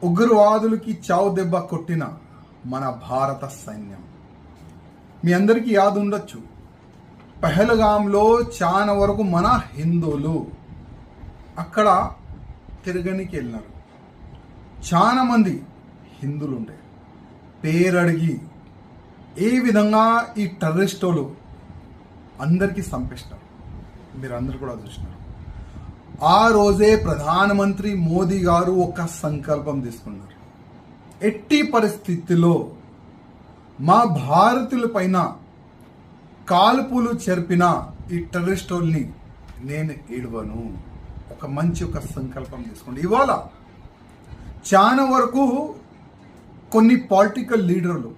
ఉగ్రవాదులకి చావు దెబ్బ కొట్టిన మన భారత సైన్యం. మీ అందరికీ యాद ఉండొచ్చు, పహల్గాంలో చాలా వరకు మన హిందువులు అక్కడ తిరగనికి వెళ్ళినారు. చాలా మంది హిందువులు ఉండే పేరడిగి ఏ విధంగా ఈ టెర్రరిస్టులు అందరికీ చంపేసినారు. మీరు అందరు కూడా చూసినారు. ఆ రోజే ప్రధానమంత్రి మోదీ గారు ఒక సంకల్పం తీసుకున్నారు. ఎట్టి పరిస్థితిలో మా భారతీయుల పైన కాల్పులు జరిపిన ఈ టెర్రరిస్టుల్ని నేను ఇడవను. ఒక సంకల్పం తీసుకోండి. ఇవాళ చాలా వరకు కొన్ని పొలిటికల్ లీడర్లు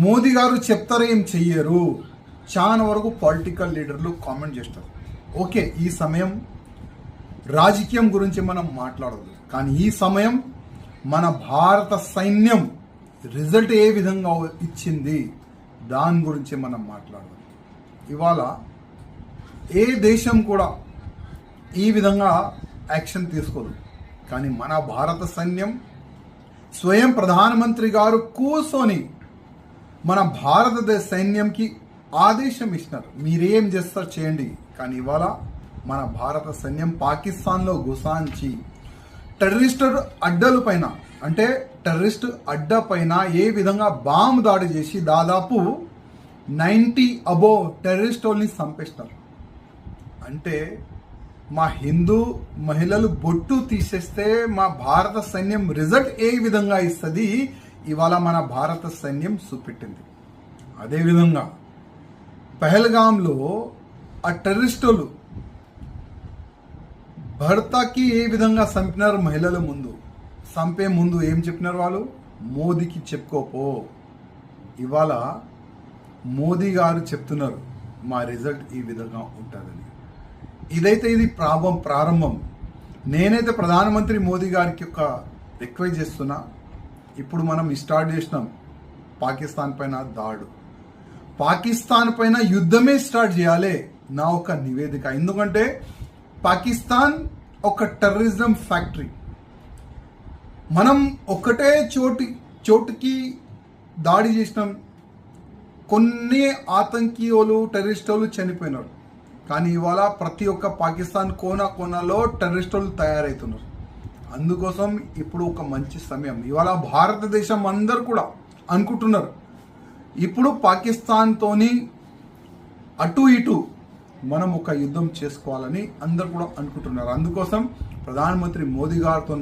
మోదీ గారు చెప్తారో ఏం చెయ్యరు. చాలా వరకు పొలిటికల్ లీడర్లు కామెంట్ చేస్తారు. ఓకే, ఈ సమయం రాజకీయం గురించి మనం మాట్లాడదు, కానీ ఈ సమయం మన భారత సైన్యం రిజల్ట్ ఏ విధంగా ఇచ్చింది దాని గురించి మనం మాట్లాడదాం. ఇవాళ ఏ దేశం కూడా ఈ విధంగా యాక్షన్ తీసుకోదు, కానీ మన భారత సైన్యం స్వయం ప్రధానమంత్రి గారు కూర్చొని మన భారతదేశ సైన్యంకి ఆదేశం ఇచ్చినారు, మీరేం చేస్తారు చేయండి. కానీ ఇవాళ మన భారత సైన్యం పాకిస్తాన్లో గుసాంచి టెర్రరిస్ట్ అడ్డల పైన, అంటే టెర్రరిస్ట్ అడ్డ పైన ఏ విధంగా బాంబు దాడి చేసి దాదాపు 90 అబోవ్ టెర్రరిస్టుల్ని చంపేస్తారు. అంటే మా హిందూ మహిళలు బొట్టు తీసేస్తే మా భారత సైన్యం రిజల్ట్ ఏ విధంగా ఇస్తుంది ఇవాళ మన భారత సైన్యం చూపెట్టింది. అదేవిధంగా పహల్గాంలో ఆ టెర్రరిస్టులు భర్తకి ఏ విధంగా చంపినారు మహిళల ముందు, చంపే ముందు ఏం చెప్పినారు వాళ్ళు, మోదీకి చెప్పుకోపో. ఇవాళ మోదీ గారు చెప్తున్నారు మా రిజల్ట్ ఈ విధంగా ఉంటుందని. ఇది ప్రారంభం. నేనైతే ప్రధానమంత్రి మోదీ గారికి ఒక రిక్వెస్ట్ చేస్తున్నా. ఇప్పుడు మనం స్టార్ట్ చేసినాం పాకిస్తాన్ పైన దాడు, పాకిస్తాన్ పైన యుద్ధమే స్టార్ట్ చేయాలి నా ఒక నివేదిక. ఎందుకంటే పాకిస్తాన్ ఒక టెర్రరిజం ఫ్యాక్టరీ. మనం ఒకటే చోటుకి దాడి చేసినాం, కొన్ని ఆతంకీయులు టెర్రరిస్టులు చనిపోయినారు. కానీ ఇవాళ ప్రతి ఒక్క పాకిస్తాన్ కోనలో టెర్రరిస్టులు తయారవుతున్నారు. అందుకోసం ఇప్పుడు ఒక మంచి సమయం. ఇవాళ భారతదేశం అందరు కూడా అనుకుంటున్నారు ఇప్పుడు పాకిస్తాన్తోని అటు ఇటు మనం ఒక యుద్ధం చేసుకోవాలని అందరు కూడా అనుకుంటున్నారు. అందుకోసం ప్రధానమంత్రి మోదీ గారితో